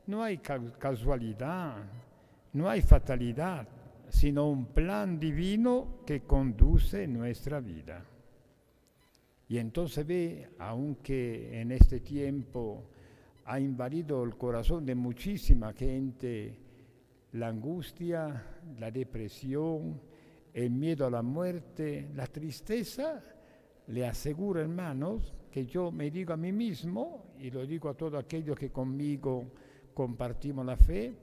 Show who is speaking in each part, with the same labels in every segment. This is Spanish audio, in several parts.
Speaker 1: no hay casualidad, no hay fatalidad, sino un plan divino que conduce nuestra vida. Y entonces ve, aunque en este tiempo ha invadido el corazón de muchísima gente la angustia, la depresión, el miedo a la muerte, la tristeza, le aseguro, hermanos, que yo me digo a mí mismo, y lo digo a todos aquellos que conmigo compartimos la fe,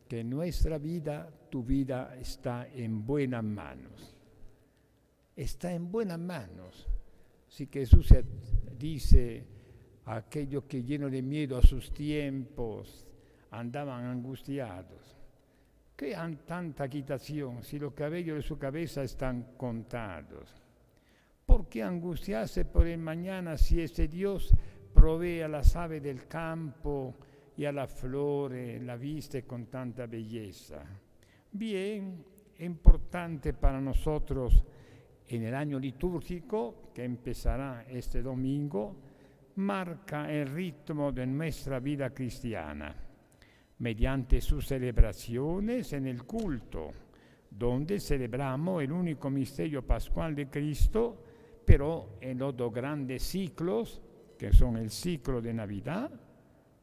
Speaker 1: que nuestra vida, tu vida, está en buenas manos. Está en buenas manos. Si Jesús dice a aquellos que llenos de miedo a sus tiempos andaban angustiados, ¿qué han tanta agitación si los cabellos de su cabeza están contados? ¿Por qué angustiarse por el mañana si ese Dios provee a las aves del campo y a las flores, la viste con tanta belleza? Bien, es importante para nosotros en el año litúrgico que empezará este domingo, marca el ritmo de nuestra vida cristiana mediante sus celebraciones en el culto, donde celebramos el único misterio pascual de Cristo, pero en los dos grandes ciclos, que son el ciclo de Navidad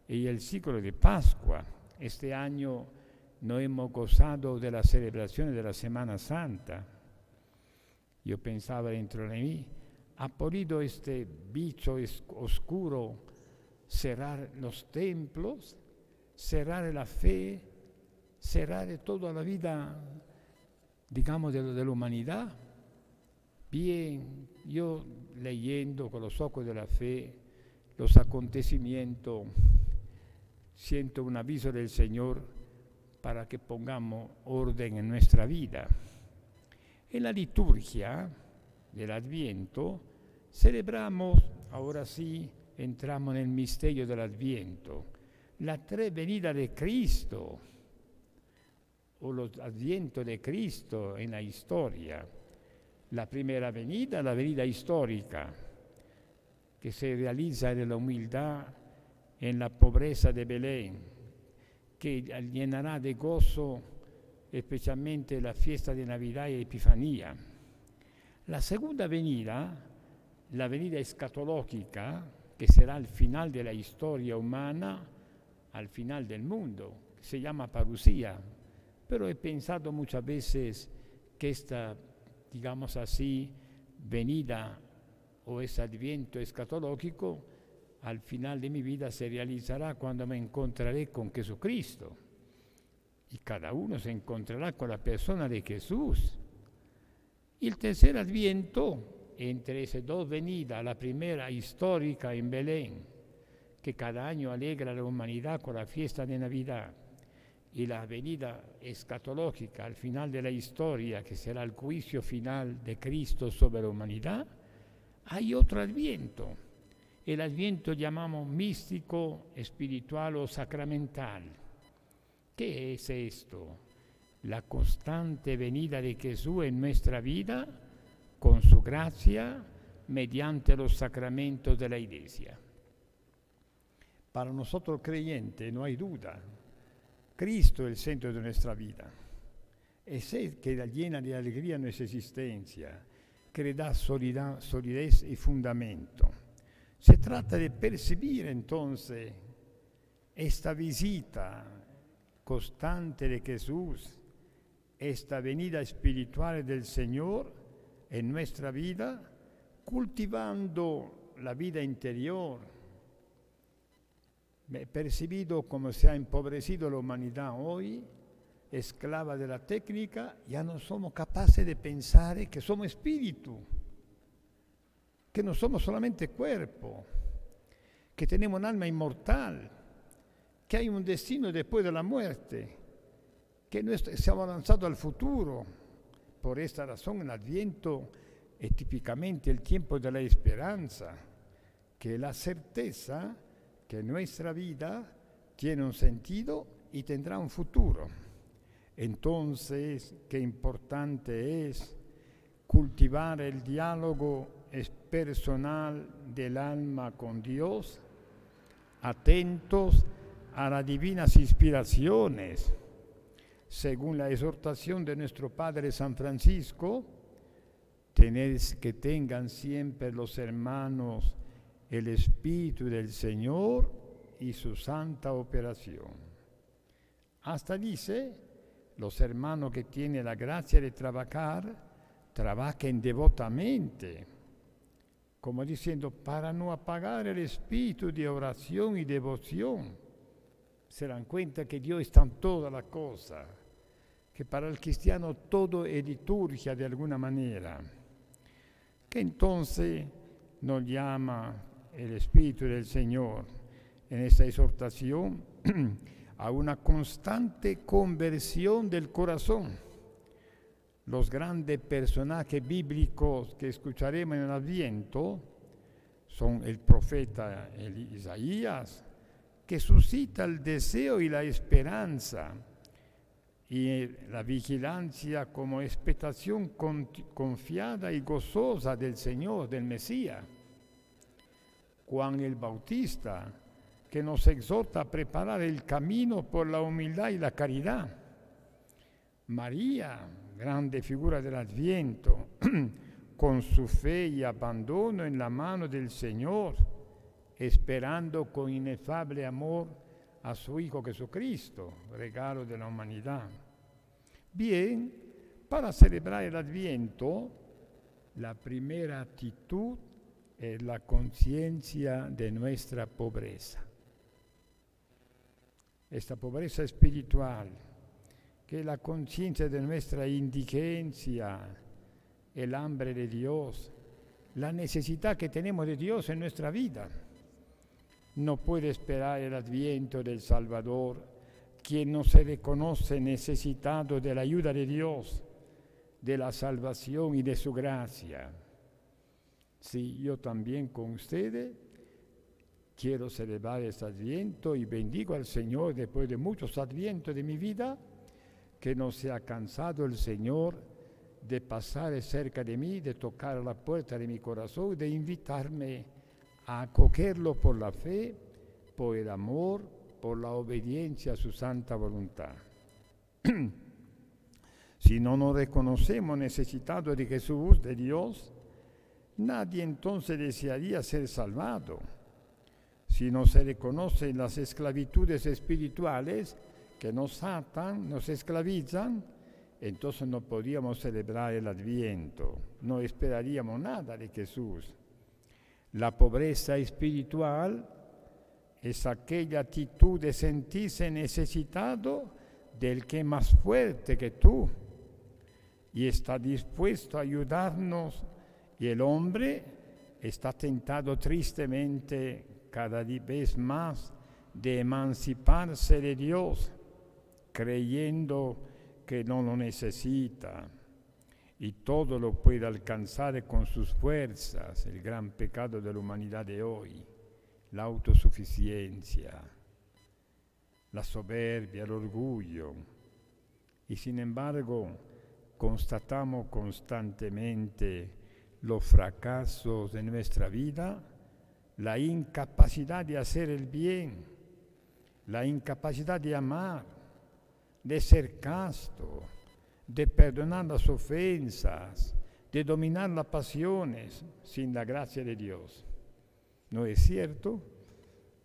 Speaker 1: y el ciclo de Pascua. Este año no hemos gozado de las celebraciones de la Semana Santa. Yo pensaba dentro de mí, ¿ha podido este bicho oscuro cerrar los templos, cerrar la fe, cerrar toda la vida, digamos, de la humanidad? Bien, yo leyendo con los ojos de la fe los acontecimientos, siento un aviso del Señor para que pongamos orden en nuestra vida. En la liturgia del Adviento celebramos, ahora sí, entramos en el misterio del Adviento, la tres venidas de Cristo, o los advientos de Cristo en la historia. La primera venida, la venida histórica, que se realiza en la humildad, en la pobreza de Belén, que llenará de gozo especialmente la fiesta de Navidad y Epifanía. La segunda venida, la venida escatológica, que será el final de la historia humana, al final del mundo, que se llama parusía, pero he pensado muchas veces que esta, digamos así, venida o ese adviento escatológico, al final de mi vida se realizará cuando me encontraré con Jesucristo. Y cada uno se encontrará con la persona de Jesús. Y el tercer adviento, entre esas dos venidas, la primera histórica en Belén, que cada año alegra a la humanidad con la fiesta de Navidad, y la venida escatológica al final de la historia, que será el juicio final de Cristo sobre la humanidad, hay otro adviento. El adviento llamamos místico, espiritual o sacramental. ¿Qué es esto? La constante venida de Jesús en nuestra vida con su gracia mediante los sacramentos de la Iglesia. Para nosotros creyentes no hay duda, Cristo es el centro de nuestra vida. Es Él que llena de alegría nuestra existencia, que le da solidez y fundamento. Se trata de percibir entonces esta visita constante de Jesús, esta venida espiritual del Señor en nuestra vida, cultivando la vida interior. He percibido cómo se ha empobrecido la humanidad hoy, esclava de la técnica, ya no somos capaces de pensar que somos espíritu, que no somos solamente cuerpo, que tenemos un alma inmortal, que hay un destino después de la muerte, que siamo lanzados al futuro. Por esta razón el Adviento es típicamente el tiempo de la esperanza, que es la certeza que nuestra vida tiene un sentido y tendrá un futuro. Entonces, qué importante es cultivar el diálogo personal del alma con Dios, atentos a las divinas inspiraciones. Según la exhortación de nuestro Padre San Francisco, que tengan siempre los hermanos el Espíritu del Señor y su santa operación. Hasta dice, los hermanos que tienen la gracia de trabajar, trabajen devotamente, como diciendo, para no apagar el espíritu de oración y devoción. Se dan cuenta que Dios está en toda la cosa, que para el cristiano todo es liturgia de alguna manera, que entonces nos llama el Espíritu del Señor en esta exhortación a una constante conversión del corazón. Los grandes personajes bíblicos que escucharemos en el Adviento son el profeta Isaías, que suscita el deseo y la esperanza y la vigilancia como expectación confiada y gozosa del Señor, del Mesías. Juan el Bautista, que nos exhorta a preparar el camino por la humildad y la caridad. María, grande figura del Adviento, con su fe y abandono en la mano del Señor, esperando con inefable amor a su Hijo Jesucristo, regalo de la humanidad. Bien, para celebrar el Adviento, la primera actitud es la conciencia de nuestra pobreza. Esta pobreza espiritual, que es la conciencia de nuestra indigencia, el hambre de Dios, la necesidad que tenemos de Dios en nuestra vida. No puede esperar el adviento del Salvador quien no se reconoce necesitado de la ayuda de Dios, de la salvación y de su gracia. Sí, yo también con ustedes quiero celebrar este adviento y bendigo al Señor después de muchos advientos de mi vida, que no se ha cansado el Señor de pasar cerca de mí, de tocar la puerta de mi corazón, de invitarme a acogerlo por la fe, por el amor, por la obediencia a su santa voluntad. Si no nos reconocemos necesitados de Jesús, de Dios, nadie entonces desearía ser salvado. Si no se reconocen las esclavitudes espirituales que nos atan, nos esclavizan, entonces no podríamos celebrar el Adviento, no esperaríamos nada de Jesús. La pobreza espiritual es aquella actitud de sentirse necesitado del que es más fuerte que tú y está dispuesto a ayudarnos, y el hombre está tentado tristemente cada vez más de emanciparse de Dios, creyendo que no lo necesita y todo lo puede alcanzar con sus fuerzas, el gran pecado de la humanidad de hoy, la autosuficiencia, la soberbia, el orgullo. Y sin embargo, constatamos constantemente los fracasos de nuestra vida, la incapacidad de hacer el bien, la incapacidad de amar, de ser casto, de perdonar las ofensas, de dominar las pasiones sin la gracia de Dios. ¿No es cierto?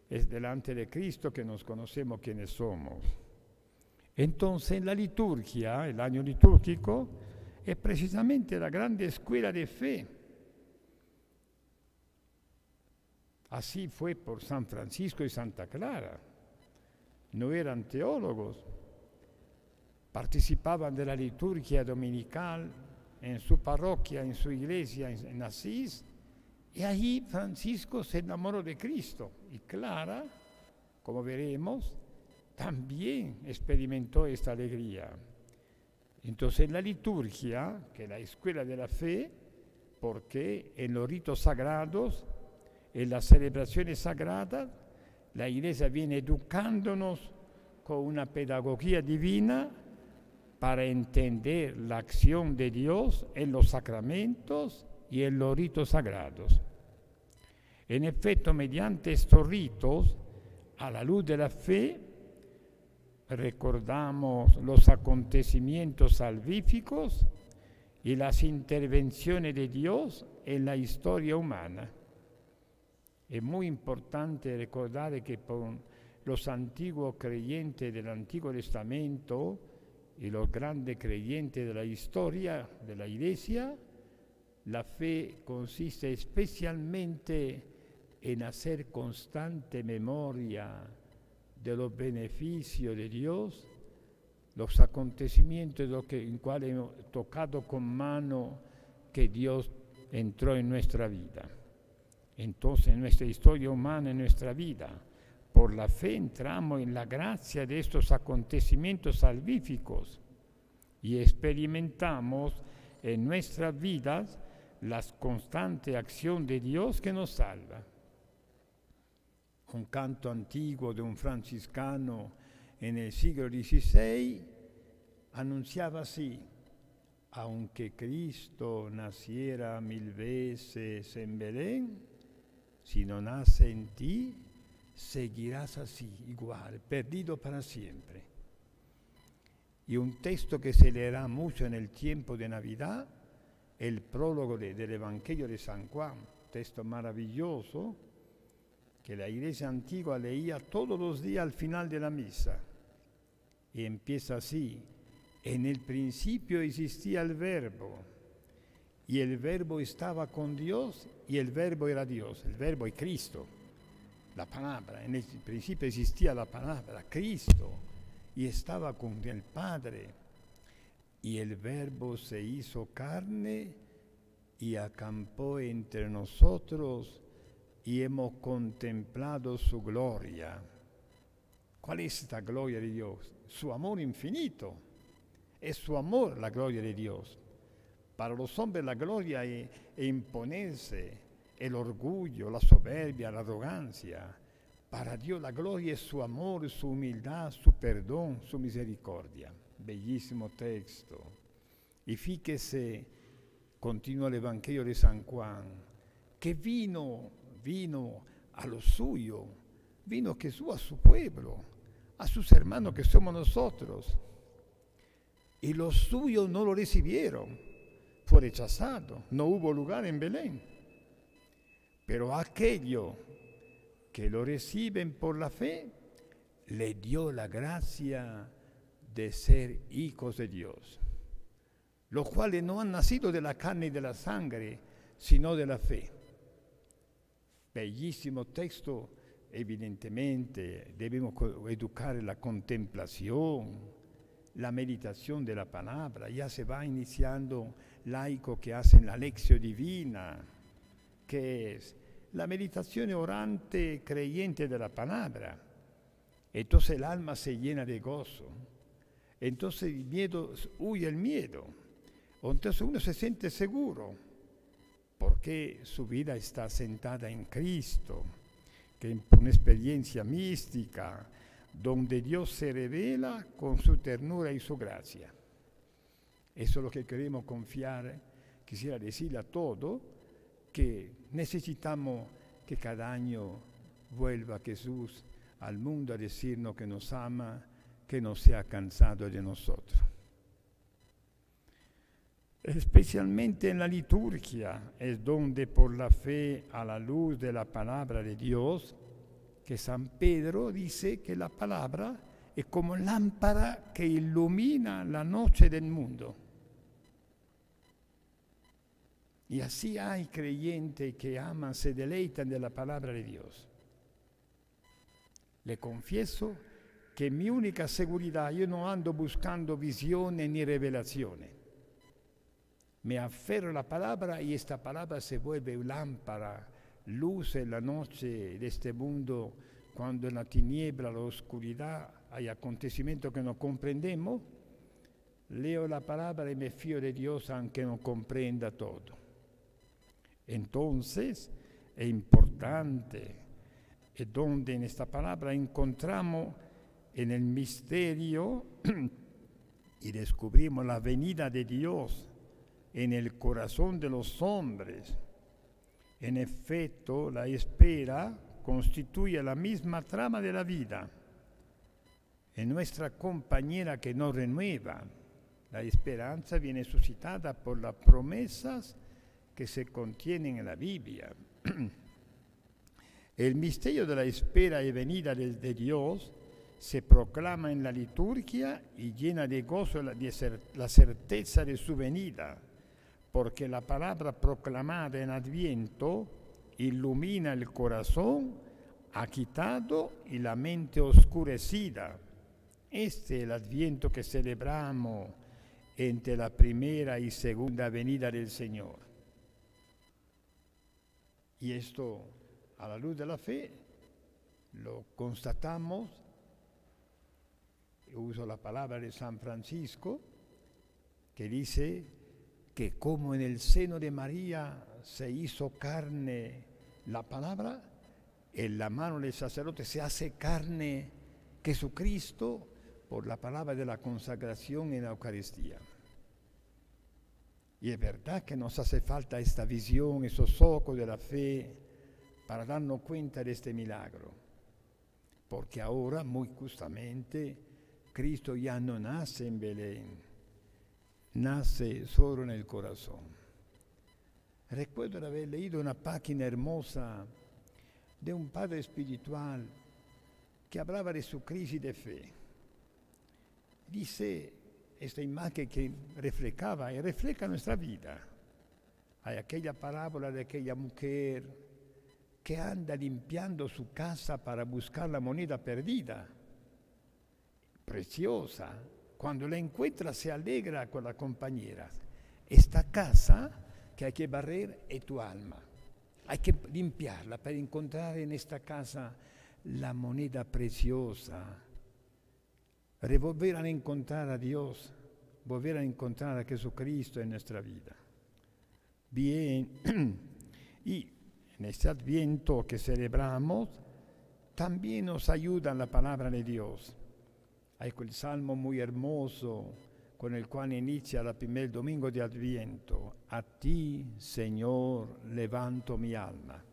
Speaker 1: Es delante de Cristo que nos conocemos quiénes somos. Entonces la liturgia, el año litúrgico, es precisamente la grande escuela de fe. Así fue por San Francisco y Santa Clara. No eran teólogos, participaban de la liturgia dominical en su parroquia, en su iglesia, en Asís, y ahí Francisco se enamoró de Cristo. Y Clara, como veremos, también experimentó esta alegría. Entonces la liturgia, que es la escuela de la fe, porque en los ritos sagrados, en las celebraciones sagradas, la Iglesia viene educándonos con una pedagogía divina para entender la acción de Dios en los sacramentos y en los ritos sagrados. En efecto, mediante estos ritos a la luz de la fe, recordamos los acontecimientos salvíficos y las intervenciones de Dios en la historia humana. Es muy importante recordar que por los antiguos creyentes del Antiguo Testamento y los grandes creyentes de la historia de la Iglesia, la fe consiste especialmente en hacer constante memoria de los beneficios de Dios, los acontecimientos en cuales hemos tocado con mano que Dios entró en nuestra vida. Entonces, en nuestra historia humana, en nuestra vida, por la fe entramos en la gracia de estos acontecimientos salvíficos y experimentamos en nuestras vidas la constante acción de Dios que nos salva. Un canto antiguo de un franciscano en el siglo XVI anunciaba así: aunque Cristo naciera 1000 veces en Belén, si no nace en ti, seguirás así, igual, perdido para siempre. Y un texto que se leerá mucho en el tiempo de Navidad, el prólogo del Evangelio de San Juan, texto maravilloso que la Iglesia antigua leía todos los días al final de la misa. Y empieza así: en el principio existía el Verbo, y el Verbo estaba con Dios, y el Verbo era Dios. El Verbo es Cristo, la palabra. En el principio existía la palabra, Cristo, y estaba con el Padre. Y el Verbo se hizo carne y acampó entre nosotros, y hemos contemplado su gloria. ¿Cuál es esta gloria de Dios? Su amor infinito. Es su amor la gloria de Dios. Para los hombres la gloria es imponerse, el orgullo, la soberbia, la arrogancia. Para Dios la gloria es su amor, su humildad, su perdón, su misericordia. Bellísimo texto. Y fíjese, continúa el Evangelio de San Juan, que vino a lo suyo, vino Jesús a su pueblo, a sus hermanos que somos nosotros. Y los suyos no lo recibieron, fue rechazado, no hubo lugar en Belén. Pero aquellos que lo reciben por la fe, le dio la gracia de ser hijos de Dios, los cuales no han nacido de la carne y de la sangre, sino de la fe. Bellísimo texto. Evidentemente debemos educar en la contemplación, la meditación de la palabra. Ya se va iniciando laicos que hacen la lección divina, que es la meditación orante creyente de la palabra. Entonces el alma se llena de gozo. Entonces el miedo, huye el miedo. Entonces uno se siente seguro, porque su vida está asentada en Cristo, que es una experiencia mística, donde Dios se revela con su ternura y su gracia. Eso es lo que queremos confiar. Quisiera decirle a todos que necesitamos que cada año vuelva Jesús al mundo a decirnos que nos ama, que no se ha cansado de nosotros. Especialmente en la liturgia es donde por la fe a la luz de la palabra de Dios, que San Pedro dice que la palabra es como lámpara que ilumina la noche del mundo. Y así hay creyentes que aman, se deleitan de la palabra de Dios. Le confieso que mi única seguridad, yo no ando buscando visiones ni revelaciones. Me aferro a la palabra y esta palabra se vuelve lámpara, luz en la noche de este mundo, cuando en la tiniebla, la oscuridad, hay acontecimientos que no comprendemos. Leo la palabra y me fío de Dios aunque no comprenda todo. Entonces es importante, es donde en esta palabra encontramos en el misterio y descubrimos la venida de Dios en el corazón de los hombres. En efecto, la espera constituye la misma trama de la vida. Es nuestra compañera que nos renueva. La esperanza viene suscitada por las promesas que se contienen en la Biblia. El misterio de la espera y venida de Dios se proclama en la liturgia y llena de gozo la certeza de su venida, porque la palabra proclamada en Adviento ilumina el corazón agitado y la mente oscurecida. Este es el Adviento que celebramos entre la primera y segunda venida del Señor. Y esto, a la luz de la fe, lo constatamos. Yo uso la palabra de San Francisco, que dice que como en el seno de María se hizo carne la palabra, en la mano del sacerdote se hace carne Jesucristo por la palabra de la consagración en la Eucaristía. Y es verdad que nos hace falta esta visión, esos ojos de la fe, para darnos cuenta de este milagro. Porque ahora, muy justamente, Cristo ya no nace en Belén, nace solo en el corazón. Recuerdo de haber leído una página hermosa de un padre espiritual que hablaba de su crisis de fe. Dice esta imagen que reflejaba y refleja nuestra vida. Hay aquella parábola de aquella mujer que anda limpiando su casa para buscar la moneda perdida. Preciosa. Cuando la encuentra se alegra con la compañera. Esta casa que hay que barrer es tu alma. Hay que limpiarla para encontrar en esta casa la moneda preciosa. Volver a encontrar a Dios, volver a encontrar a Jesucristo en nuestra vida. Bien, y en este Adviento que celebramos, también nos ayuda la palabra de Dios. Hay el salmo muy hermoso con el cual inicia el primer domingo de Adviento. A ti, Señor, levanto mi alma.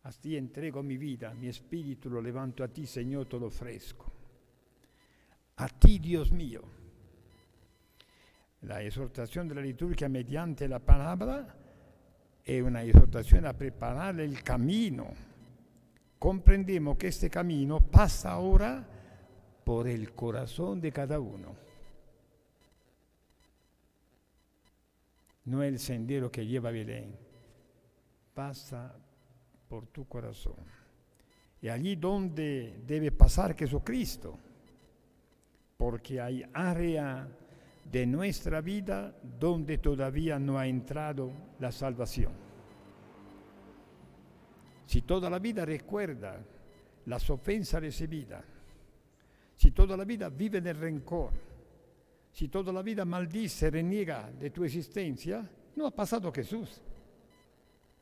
Speaker 1: A ti entrego mi vida, mi espíritu lo levanto a ti, Señor, todo fresco. A ti, Dios mío. La exhortación de la liturgia mediante la palabra es una exhortación a preparar el camino. Comprendemos que este camino pasa ahora por el corazón de cada uno. No es el sendero que lleva a Belén, pasa por tu corazón. Y allí donde debe pasar Jesucristo, porque hay área de nuestra vida donde todavía no ha entrado la salvación. Si toda la vida recuerda las ofensas recibidas, si toda la vida vive en el rencor, si toda la vida maldice, reniega de tu existencia, no ha pasado Jesús.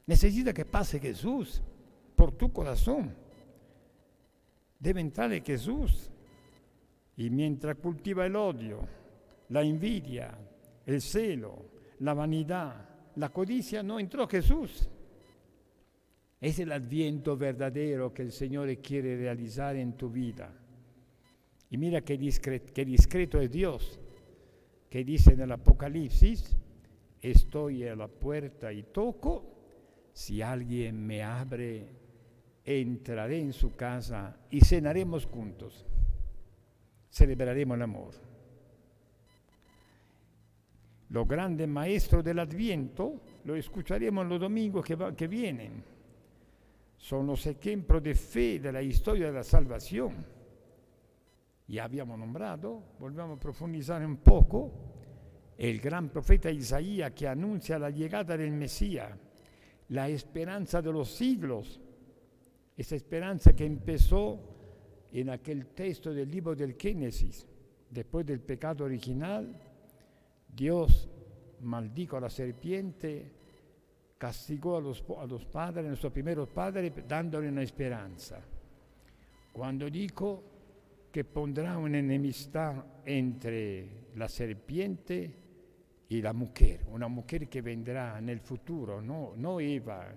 Speaker 1: Necesita que pase Jesús por tu corazón. Debe entrar en Jesús. Y mientras cultiva el odio, la envidia, el celo, la vanidad, la codicia, no entró Jesús. Es el Adviento verdadero que el Señor quiere realizar en tu vida. Y mira qué discreto es Dios, que dice en el Apocalipsis, estoy a la puerta y toco, si alguien me abre, entraré en su casa y cenaremos juntos. Celebraremos el amor. Los grandes maestros del Adviento lo escucharemos los domingos que vienen. Son los ejemplos de fe de la historia de la salvación. Ya habíamos nombrado, volvamos a profundizar un poco, el gran profeta Isaías que anuncia la llegada del Mesías, la esperanza de los siglos, esa esperanza que empezó en aquel texto del libro del Génesis. Después del pecado original, Dios maldijo a la serpiente, castigó a los padres, a nuestros primeros padres, dándole una esperanza. Cuando dijo que pondrá una enemistad entre la serpiente y la mujer, una mujer que vendrá en el futuro, no Eva,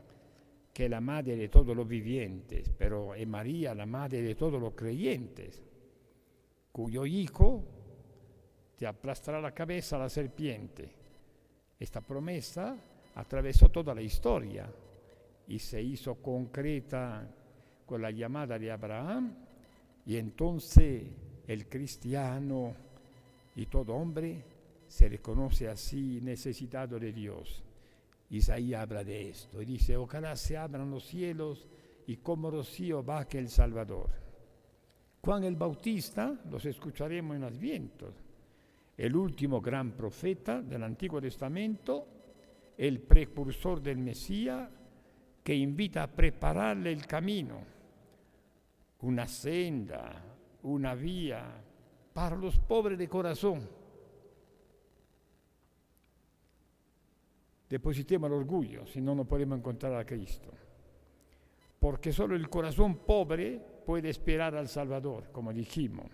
Speaker 1: que es la madre de todos los vivientes, pero es María la madre de todos los creyentes, cuyo hijo te aplastará la cabeza a la serpiente. Esta promesa atravesó toda la historia y se hizo concreta con la llamada de Abraham, y entonces el cristiano y todo hombre se reconoce así necesitado de Dios. Isaías habla de esto y dice: ojalá se abran los cielos y como rocío baje el Salvador. Juan el Bautista los escucharemos en Adviento, el último gran profeta del Antiguo Testamento, el precursor del Mesías, que invita a prepararle el camino, una senda, una vía para los pobres de corazón. Depositemos el orgullo, si no, no podemos encontrar a Cristo. Porque solo el corazón pobre puede esperar al Salvador, como dijimos.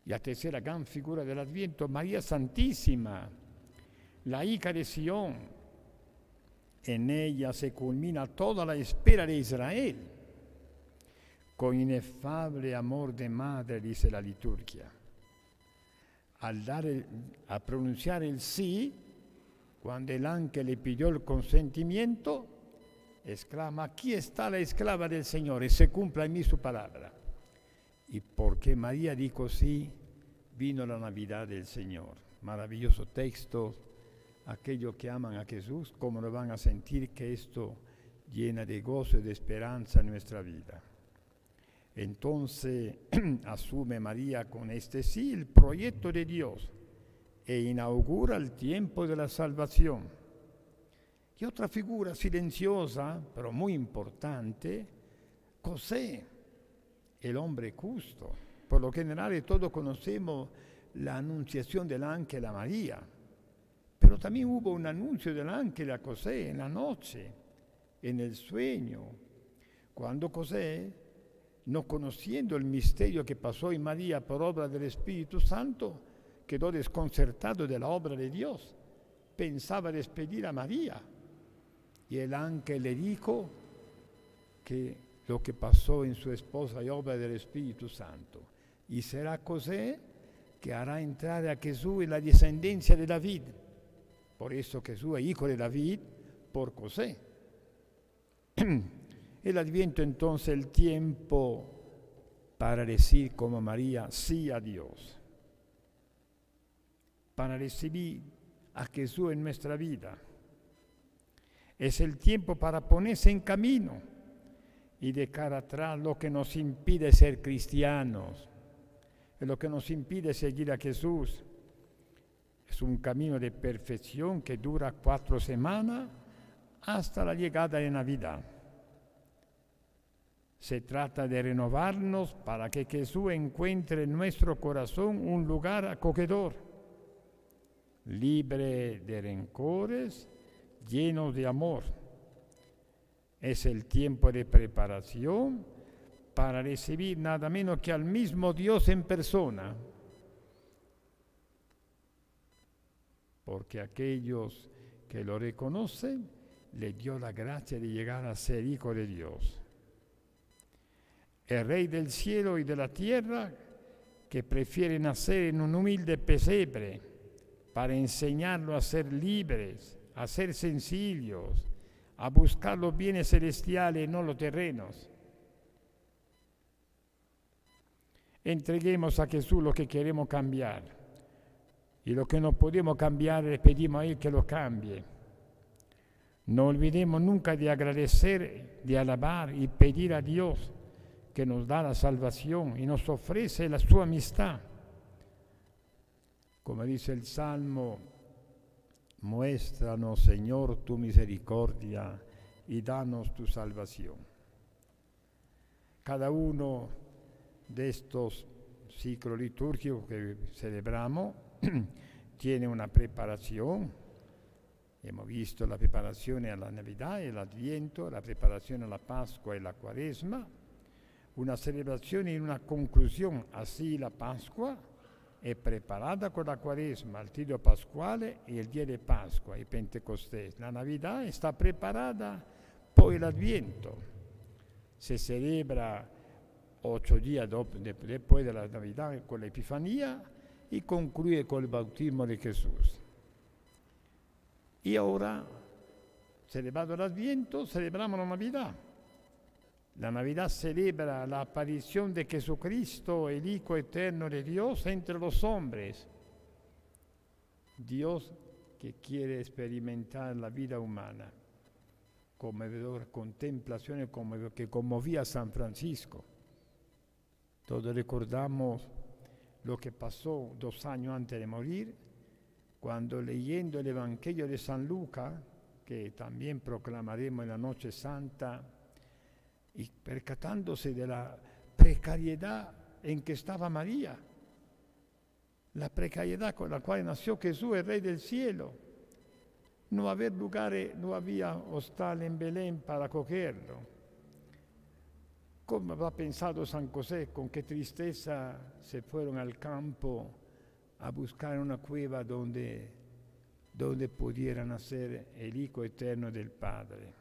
Speaker 1: Y la tercera gran figura del Adviento, María Santísima, la hija de Sion. En ella se culmina toda la espera de Israel. Con inefable amor de madre, dice la liturgia. Al pronunciar el sí, cuando el ángel le pidió el consentimiento, exclama: aquí está la esclava del Señor, y se cumpla en mí su palabra. Y porque María dijo sí, vino la Navidad del Señor. Maravilloso texto. Aquellos que aman a Jesús, ¿cómo lo van a sentir que esto llena de gozo y de esperanza en nuestra vida? Entonces asume María con este sí el proyecto de Dios e inaugura el tiempo de la salvación. Y otra figura silenciosa, pero muy importante, José, el hombre justo. Por lo general todos conocemos la anunciación del ángel a María, pero también hubo un anuncio del ángel a José en la noche, en el sueño, cuando José, no conociendo el misterio que pasó en María por obra del Espíritu Santo, quedó desconcertado de la obra de Dios. Pensaba despedir a María. Y el ángel le dijo que lo que pasó en su esposa es obra del Espíritu Santo. Y será José que hará entrar a Jesús en la descendencia de David. Por eso Jesús es hijo de David por José. El Adviento entonces el tiempo para decir como María sí a Dios, para recibir a Jesús en nuestra vida. Es el tiempo para ponerse en camino y dejar atrás lo que nos impide ser cristianos, lo que nos impide seguir a Jesús. Es un camino de perfección que dura 4 semanas hasta la llegada de Navidad. Se trata de renovarnos para que Jesús encuentre en nuestro corazón un lugar acogedor, libre de rencores, lleno de amor. Es el tiempo de preparación para recibir nada menos que al mismo Dios en persona. Porque aquellos que lo reconocen, le dio la gracia de llegar a ser hijo de Dios. El Rey del cielo y de la tierra, que prefiere nacer en un humilde pesebre para enseñarlo a ser libres, a ser sencillos, a buscar los bienes celestiales y no los terrenos. Entreguemos a Jesús lo que queremos cambiar, y lo que no podemos cambiar le pedimos a Él que lo cambie. No olvidemos nunca de agradecer, de alabar y pedir a Dios que nos da la salvación y nos ofrece la su amistad. Como dice el Salmo: muéstranos, Señor, tu misericordia y danos tu salvación. Cada uno de estos ciclos litúrgicos que celebramos tiene una preparación. Hemos visto la preparación a la Navidad, el Adviento, la preparación a la Pascua y la Cuaresma, una celebración y una conclusión. Así la Pascua è preparata con la Quaresma, il Triduo Pasquale e il Día de Pascua, y Pentecostés. La Navidad está preparada Poi l'Adviento se celebra 8 días después de la Navidad con la Epifanía y concluye con el bautismo de Jesús. Y ahora, celebrado el Adviento, celebramos la Navidad. La Navidad celebra la aparición de Jesucristo, el Hijo eterno de Dios, entre los hombres. Dios que quiere experimentar la vida humana, conmovedora contemplación que conmovía a San Francisco. Todos recordamos lo que pasó 2 años antes de morir, cuando leyendo el Evangelio de San Lucas, que también proclamaremos en la Noche Santa, y percatándose de la precariedad en que estaba María, la precariedad con la cual nació Jesús, el Rey del Cielo. No había lugares, no había hostal en Belén para acogerlo. ¿Cómo habrá pensado San José? Con qué tristeza se fueron al campo a buscar una cueva donde pudiera nacer el Hijo eterno del Padre.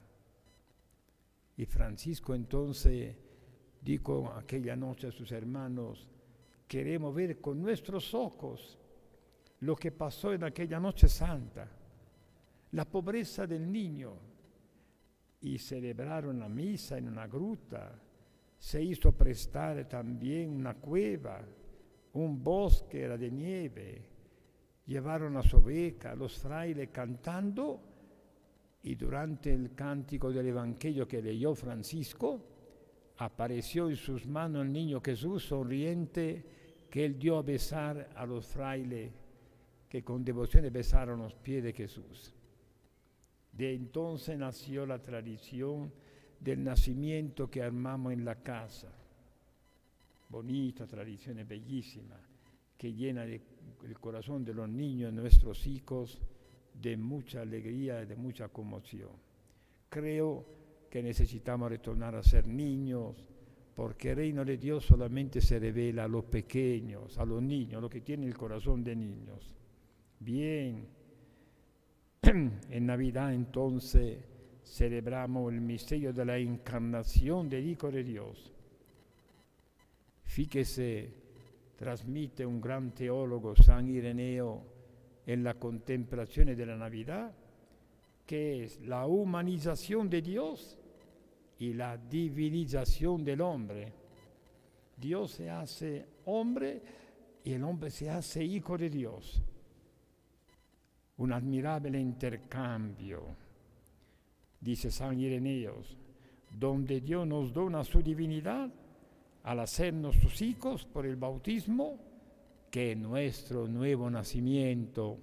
Speaker 1: Y Francisco entonces dijo aquella noche a sus hermanos: queremos ver con nuestros ojos lo que pasó en aquella noche santa, la pobreza del niño. Y celebraron la misa en una gruta. Se hizo prestar también una cueva, un bosque era de nieve. Llevaron las ovejas, los frailes cantando, y durante el cántico del Evangelio que leyó Francisco, apareció en sus manos el niño Jesús sonriente, que él dio a besar a los frailes que con devoción besaron los pies de Jesús. De entonces nació la tradición del nacimiento que armamos en la casa. Bonita tradición, bellísima, que llena el corazón de los niños, nuestros hijos, de mucha alegría y de mucha conmoción. Creo que necesitamos retornar a ser niños, porque el reino de Dios solamente se revela a los pequeños, a los niños, a los que tienen el corazón de niños. Bien, en Navidad entonces celebramos el misterio de la encarnación del Hijo de Dios. Fíjese, trasmite un gran teólogo, San Ireneo, en la contemplación de la Navidad, que es la humanización de Dios y la divinización del hombre. Dios se hace hombre y el hombre se hace hijo de Dios. Un admirable intercambio, dice San Ireneo, donde Dios nos dona su divinidad al hacernos sus hijos por el bautismo, que nuestro nuevo nacimiento.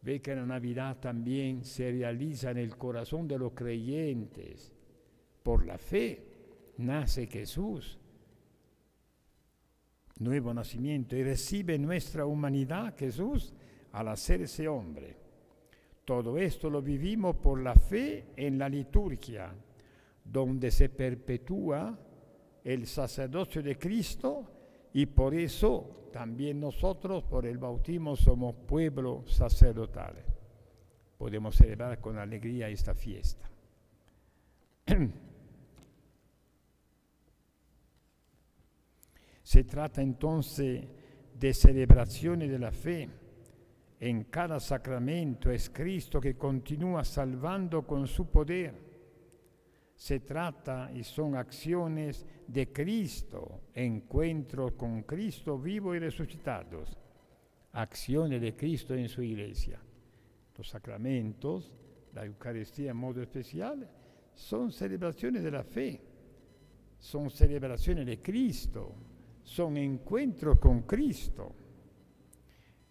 Speaker 1: Ve que la Navidad también se realiza en el corazón de los creyentes. Por la fe nace Jesús, nuevo nacimiento, y recibe nuestra humanidad Jesús al hacerse hombre. Todo esto lo vivimos por la fe en la liturgia, donde se perpetúa el sacerdocio de Cristo, y por eso también nosotros, por el bautismo, somos pueblo sacerdotal. Podemos celebrar con alegría esta fiesta. Se trata entonces de celebraciones de la fe. En cada sacramento es Cristo que continúa salvando con su poder. Se trata y son acciones de Cristo, encuentros con Cristo vivo y resucitados, acciones de Cristo en su iglesia. Los sacramentos, la Eucaristía en modo especial, son celebraciones de la fe, son celebraciones de Cristo, son encuentros con Cristo.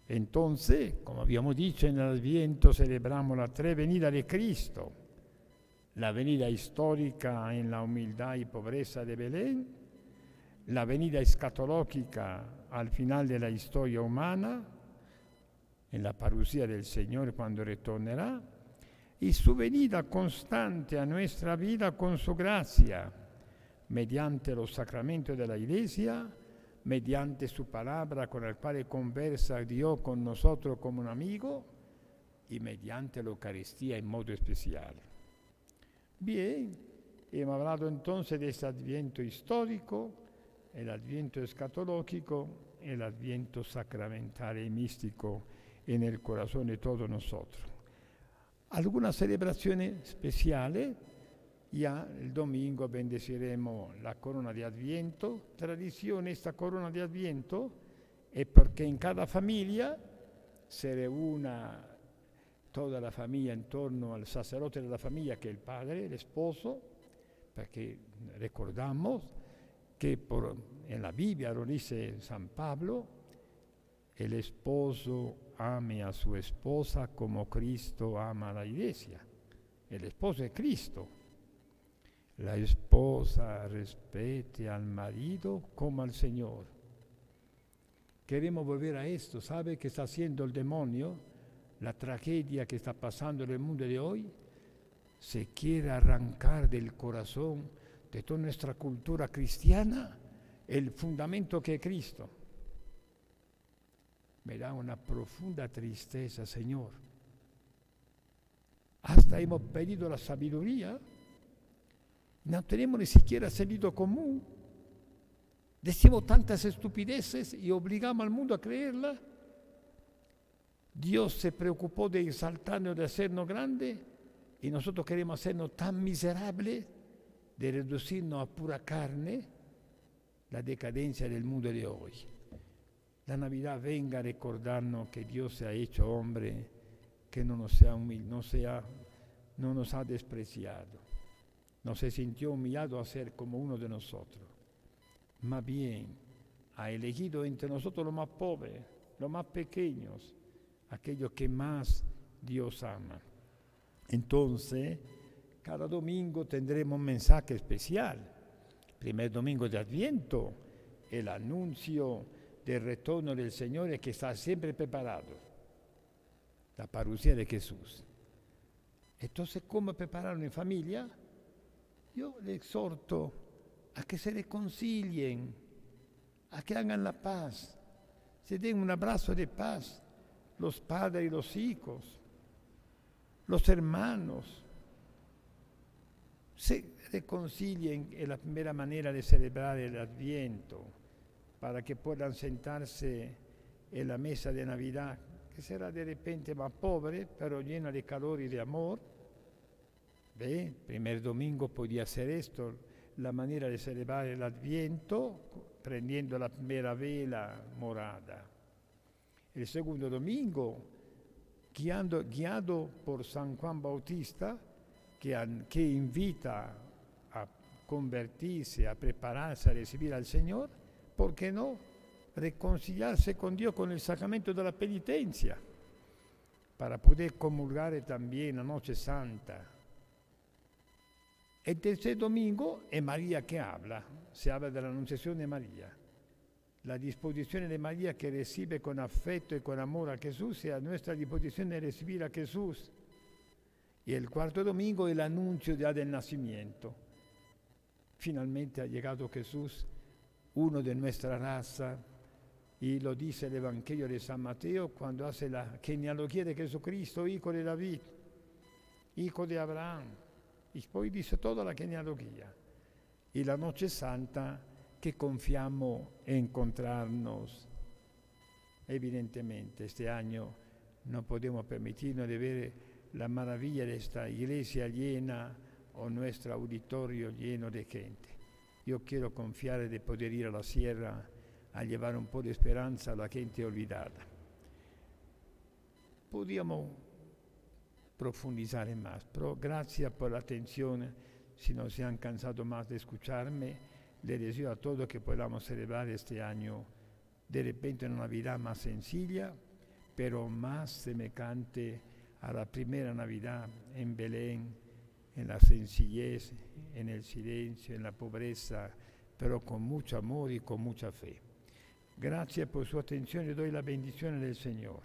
Speaker 1: Entonces, como habíamos dicho en el Adviento, celebramos la tres venidas de Cristo. La venida histórica en la humildad y pobreza de Belén, la venida escatológica al final de la historia humana, en la parucía del Señor cuando retornará, y su venida constante a nuestra vida con su gracia, mediante los sacramentos de la Iglesia, mediante su palabra con la cual conversa Dios con nosotros como un amigo, y mediante la Eucaristía en modo especial. Bien, hemos hablado entonces de este adviento histórico, el adviento escatológico, el adviento sacramental y místico en el corazón de todos nosotros. Algunas celebraciones especiales, ya el domingo bendeciremos la corona de Adviento. Tradición esta corona de Adviento es porque en cada familia se reúna toda la familia en torno al sacerdote de la familia, que es el padre, el esposo, porque recordamos que en la Biblia lo dice San Pablo, el esposo ame a su esposa como Cristo ama a la iglesia. El esposo es Cristo. La esposa respete al marido como al Señor. Queremos volver a esto. ¿Sabe qué está haciendo el demonio? La tragedia que está pasando en el mundo de hoy se quiere arrancar del corazón de toda nuestra cultura cristiana el fundamento que es Cristo. Me da una profunda tristeza, Señor. Hasta hemos pedido la sabiduría, no tenemos ni siquiera sentido común. Decimos tantas estupideces y obligamos al mundo a creerla. Dios se preocupó de exaltarnos, de hacernos grandes, y nosotros queremos hacernos tan miserables, de reducirnos a pura carne, la decadencia del mundo de hoy. La Navidad venga a recordarnos que Dios se ha hecho hombre, que no nos ha despreciado, no se sintió humillado a ser como uno de nosotros. Más bien, ha elegido entre nosotros los más pobres, los más pequeños, aquellos que más Dios ama. Entonces, cada domingo tendremos un mensaje especial. Primer domingo de Adviento, el anuncio del retorno del Señor que está siempre preparado. La parucía de Jesús. Entonces, ¿cómo prepararlo en familia? Yo le exhorto a que se reconcilien, a que hagan la paz, se den un abrazo de paz, los padres y los hijos, los hermanos. Se reconcilien, es la primera manera de celebrar el Adviento, para que puedan sentarse en la mesa de Navidad, que será de repente más pobre, pero llena de calor y de amor. ¿Ve? Primer domingo podía ser esto, la manera de celebrar el Adviento, prendiendo la primera vela morada. El segundo domingo, guiado por San Juan Bautista, que invita a convertirse, a prepararse a recibir al Señor, ¿por qué no? Reconciliarse con Dios con el sacramento de la penitencia, para poder comulgar también la Noche Santa. El tercer domingo es María que habla, se habla de la Anunciación de María. La disposición de María que recibe con afecto y con amor a Jesús, y a nuestra disposición de recibir a Jesús. Y el cuarto domingo el anuncio ya del nacimiento. Finalmente ha llegado Jesús, uno de nuestra raza, y lo dice el Evangelio de San Mateo cuando hace la genealogía de Jesucristo, hijo de David, hijo de Abraham, y poi dice toda la genealogía. Y la Noche Santa, que confiamos en encontrarnos. Evidentemente este año no podemos permitirnos de ver la maravilla de esta iglesia llena o nuestro auditorio lleno de gente. Yo quiero confiar de poder ir a la sierra a llevar un po' de esperanza a la gente olvidada. Podríamos profundizar más, pero gracias por la atención. Si no se han cansado más de escucharme, le deseo a todos que podamos celebrar este año de repente una Navidad más sencilla, pero más semejante a la primera Navidad en Belén, en la sencillez, en el silencio, en la pobreza, pero con mucho amor y con mucha fe. Gracias por su atención y doy la bendición del Señor.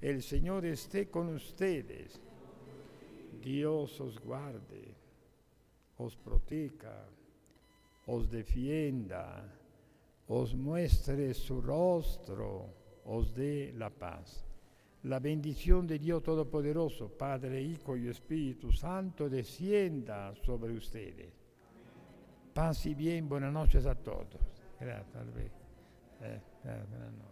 Speaker 1: El Señor esté con ustedes. Dios os guarde, os proteja, os defienda, os muestre su rostro, os dé la paz. la bendición de Dios Todopoderoso, Padre, Hijo y Espíritu Santo, descienda sobre ustedes. Paz y bien, buenas noches a todos. Gracias. Buenas noches.